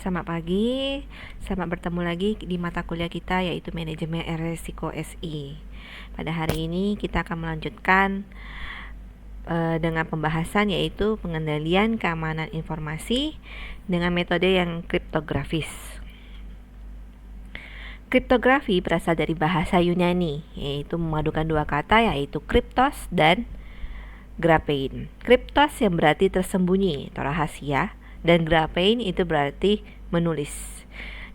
Selamat pagi, selamat bertemu lagi di mata kuliah kita yaitu Manajemen Risiko SI. Pada hari ini kita akan melanjutkan dengan pembahasan yaitu pengendalian keamanan informasi dengan metode yang kriptografis. Kriptografi berasal dari bahasa Yunani, yaitu memadukan dua kata yaitu kriptos dan graphein. Kriptos yang berarti tersembunyi atau rahasia, dan graphein itu berarti menulis.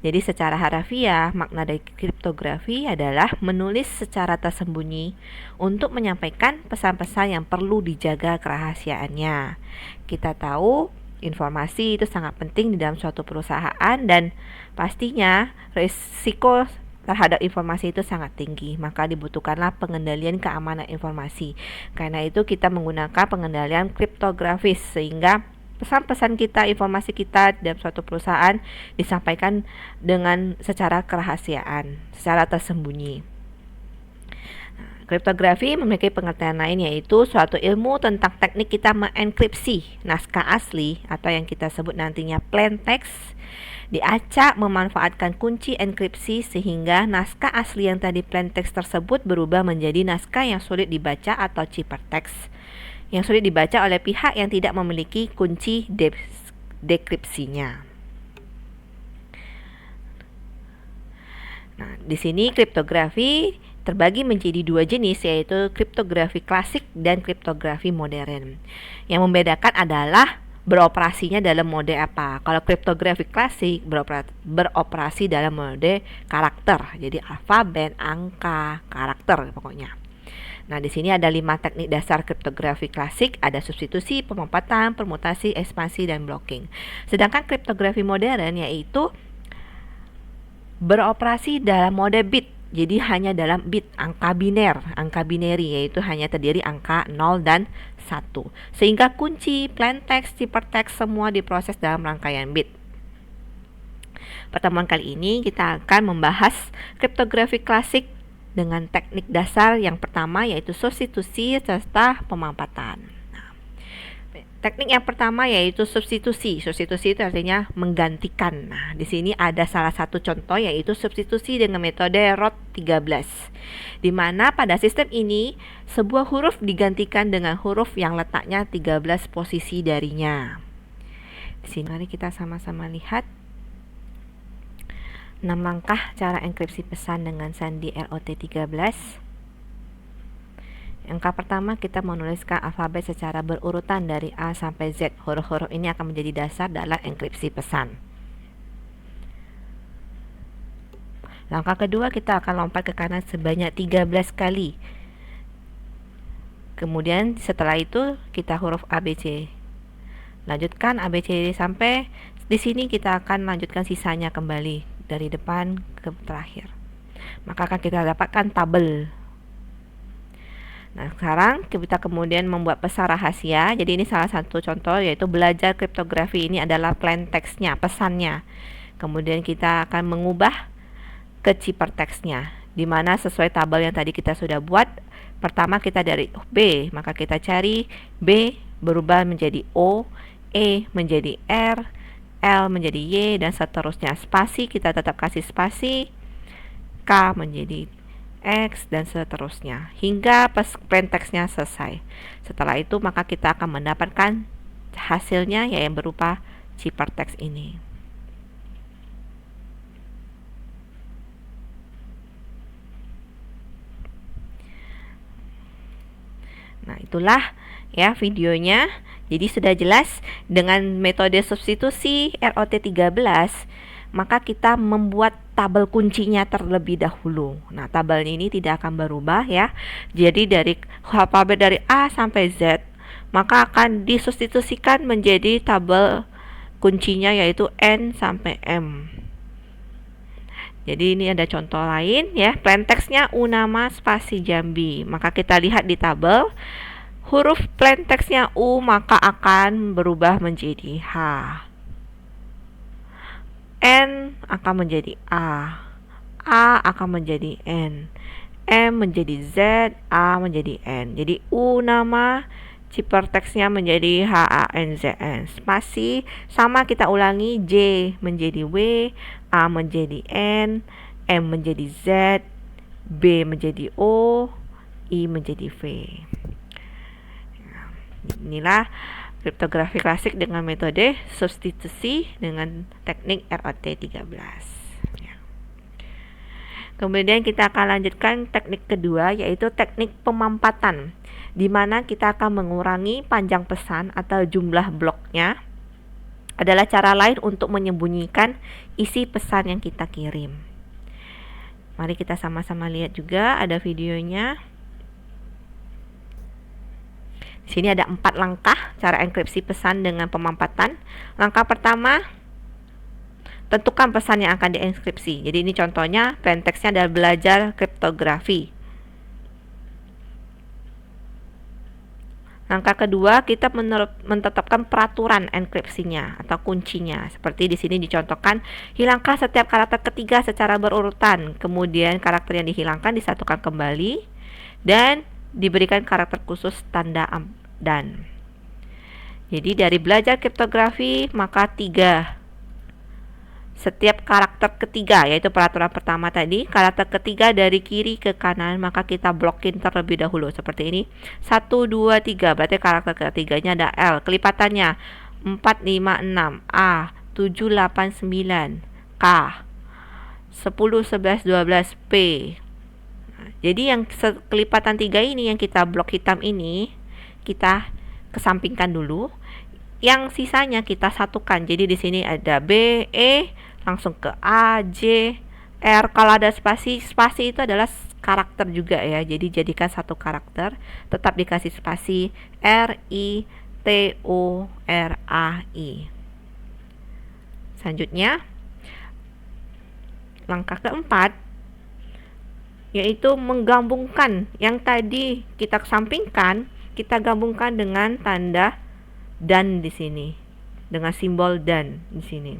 Jadi secara harafiah, makna dari kriptografi adalah menulis secara tersembunyi untuk menyampaikan pesan-pesan yang perlu dijaga kerahasiaannya. Kita tahu informasi itu sangat penting di dalam suatu perusahaan dan pastinya risiko terhadap informasi itu sangat tinggi, maka dibutuhkanlah pengendalian keamanan informasi. Karena itu kita menggunakan pengendalian kriptografis sehingga pesan-pesan kita, informasi kita dalam suatu perusahaan disampaikan dengan secara kerahasiaan, secara tersembunyi. Kriptografi memiliki pengertian lain yaitu suatu ilmu tentang teknik kita mengenkripsi naskah asli atau yang kita sebut nantinya plain text, diacak memanfaatkan kunci enkripsi sehingga naskah asli yang tadi plain text tersebut berubah menjadi naskah yang sulit dibaca atau ciphertext, yang sulit dibaca oleh pihak yang tidak memiliki kunci dekripsinya. Nah, di sini kriptografi terbagi menjadi dua jenis yaitu kriptografi klasik dan kriptografi modern. Yang membedakan adalah beroperasinya dalam mode apa. Kalau kriptografi klasik beroperasi dalam mode karakter, jadi alfabet, angka, karakter pokoknya. Nah, di sini ada 5 teknik dasar kriptografi klasik, ada substitusi, pemampatan, permutasi, ekspansi, dan blocking. Sedangkan kriptografi modern yaitu beroperasi dalam mode bit, jadi hanya dalam bit, angka binary, yaitu hanya terdiri angka 0 dan 1. Sehingga kunci, plain text, ciphertext semua diproses dalam rangkaian bit. Pertemuan kali ini kita akan membahas kriptografi klasik dengan teknik dasar yang pertama yaitu substitusi serta pemampatan. Nah, teknik yang pertama yaitu substitusi. Substitusi itu artinya menggantikan. Nah, di sini ada salah satu contoh yaitu substitusi dengan metode ROT 13. Di mana pada sistem ini sebuah huruf digantikan dengan huruf yang letaknya 13 posisi darinya. Di sini mari kita sama-sama lihat 6 langkah cara enkripsi pesan dengan sandi ROT 13. Langkah pertama, kita menuliskan alfabet secara berurutan dari A sampai Z. Huruf-huruf ini akan menjadi dasar dalam enkripsi pesan. Langkah kedua, kita akan lompat ke kanan sebanyak 13 kali. Kemudian setelah itu kita huruf ABC. Lanjutkan ABC sampai di sini kita akan lanjutkan sisanya kembali dari depan ke terakhir. Maka akan kita dapatkan tabel. Nah, sekarang kita kemudian membuat pesan rahasia. Jadi ini salah satu contoh yaitu belajar kriptografi ini adalah plain text-nya, pesannya. Kemudian kita akan mengubah ke ciphertext-nya, di mana sesuai tabel yang tadi kita sudah buat. Pertama kita dari B, maka kita cari B berubah menjadi O, E menjadi R, L menjadi Y, dan seterusnya. Spasi kita tetap kasih spasi, K menjadi X, dan seterusnya hingga plain text-nya selesai. Setelah itu maka kita akan mendapatkan hasilnya yang berupa ciphertext ini. Nah, itulah ya videonya. Jadi sudah jelas dengan metode substitusi ROT 13, maka kita membuat tabel kuncinya terlebih dahulu. Nah, tabel ini tidak akan berubah ya. Jadi dari alfabet dari A sampai Z, maka akan disubstitusikan menjadi tabel kuncinya yaitu N sampai M. Jadi ini ada contoh lain ya, plain text-nya Unama spasi Jambi. Maka kita lihat di tabel, huruf plain text-nya U maka akan berubah menjadi H. N akan menjadi A akan menjadi N, M menjadi Z, A menjadi N. Jadi U nama Ciperteksnya menjadi HANZN. Spasi sama kita ulangi, J menjadi W, A menjadi N, M menjadi Z, B menjadi O, I menjadi V. Inilah kriptografi klasik dengan metode substitusi dengan teknik ROT 13. Kemudian kita akan lanjutkan teknik kedua, yaitu teknik pemampatan, di mana kita akan mengurangi panjang pesan atau jumlah bloknya. Adalah cara lain untuk menyembunyikan isi pesan yang kita kirim. Mari kita sama-sama lihat juga, ada videonya. Di sini ada 4 langkah cara enkripsi pesan dengan pemampatan. Langkah pertama, tentukan pesan yang akan dienkripsi. Jadi ini contohnya, plaintext-nya adalah belajar kriptografi. Langkah kedua, kita menetapkan peraturan enkripsinya atau kuncinya. Seperti di sini dicontohkan, hilangkan setiap karakter ketiga secara berurutan. Kemudian karakter yang dihilangkan disatukan kembali dan diberikan karakter khusus tanda dan. Jadi dari belajar kriptografi, maka 3 setiap karakter ketiga, yaitu peraturan pertama tadi, karakter ketiga dari kiri ke kanan, maka kita blokin terlebih dahulu seperti ini. 1, 2, 3, berarti karakter ketiganya ada L, kelipatannya 4, 5, 6, A, 7, 8, 9, K, 10, 11, 12, P. Jadi yang kelipatan 3 ini, yang kita blok hitam ini, kita kesampingkan dulu. Yang sisanya kita satukan. Jadi di sini ada B, E, langsung ke A, J, R. Kalau ada spasi, spasi itu adalah karakter juga ya. Jadi jadikan satu karakter, tetap dikasih spasi R, I, T, O, R, A, I. Selanjutnya, langkah keempat, yaitu menggabungkan yang tadi kita kesampingkan, kita gabungkan dengan tanda dan di sini, dengan simbol dan di sini.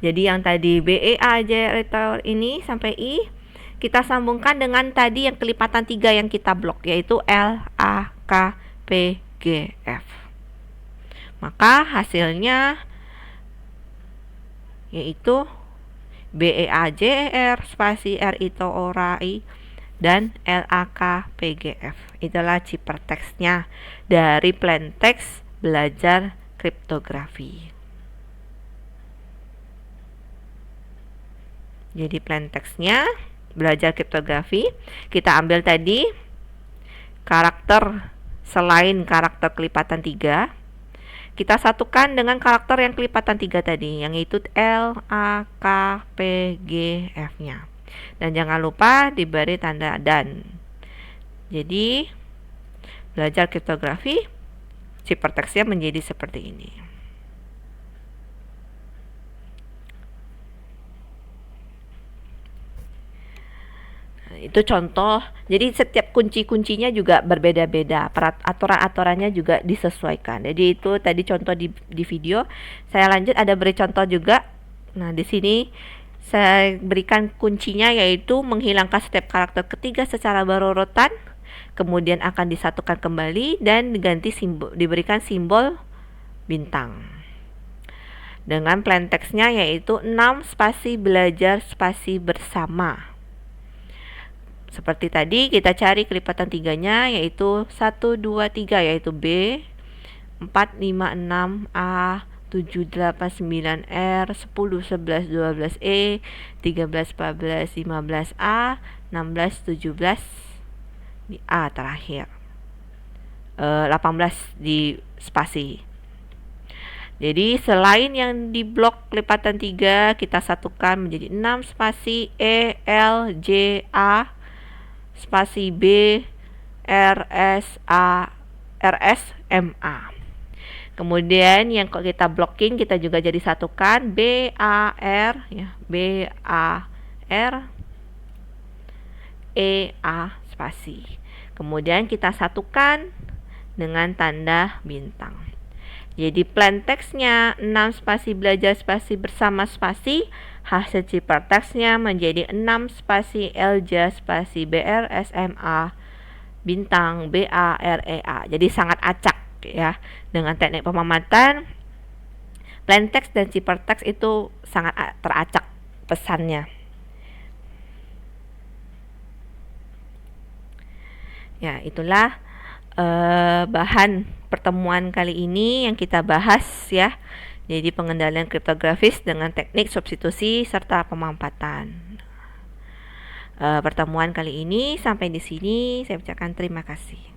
Jadi yang tadi B, E, A, J, R ini sampai I, kita sambungkan dengan tadi yang kelipatan 3 yang kita blok, yaitu L, A, K, P, G, F. Maka hasilnya yaitu B, E, A, J, R, spasi R, I, T, O, R, I, dan L, A, K, P, G, F. Itulah ciperteksnya dari plaintext belajar kriptografi. Jadi plaintext-nya belajar kriptografi, kita ambil tadi karakter selain karakter kelipatan 3, kita satukan dengan karakter yang kelipatan 3 tadi, yang itu L, A, K, P, G, F-nya. Dan jangan lupa diberi tanda dan. Jadi belajar kriptografi, ciperteksnya menjadi seperti ini. Itu contoh. Jadi setiap kunci-kuncinya juga berbeda-beda, aturan-aturannya juga disesuaikan. Jadi itu tadi contoh di video. Saya lanjut, ada beri contoh juga. Nah, di sini saya berikan kuncinya, yaitu menghilangkan setiap karakter ketiga secara berurutan, kemudian akan disatukan kembali dan diganti diberikan simbol bintang. Dengan plaintext-nya yaitu 6 spasi belajar spasi bersama. Seperti tadi kita cari kelipatan 3-nya, yaitu 1, 2, 3, yaitu B, 4, 5, 6, A, 7, 8, 9, R, 10, 11, 12, E, 13, 14, 15, A, 16, 17 di A terakhir, 18 di spasi. Jadi selain yang di blok kelipatan 3, kita satukan menjadi 6 spasi E, L, J, A, spasi B, R, S, A, R, S, M, A. Kemudian yang kita blocking kita juga jadi satukan B, A, R, ya, B, A, R, E, A, spasi. Kemudian kita satukan dengan tanda bintang. Jadi plaintext-nya 6 spasi belajar spasi bersama spasi, hasil ciperteksnya menjadi 6 spasi LJ spasi BR SMA bintang, BAREA. Jadi sangat acak ya. Dengan teknik pemamatan, plain text dan ciphertext itu sangat teracak pesannya. Ya, itulah bahan pertemuan kali ini yang kita bahas ya. Jadi pengendalian kriptografis dengan teknik substitusi serta pemampatan. Pertemuan kali ini sampai di sini, saya ucapkan terima kasih.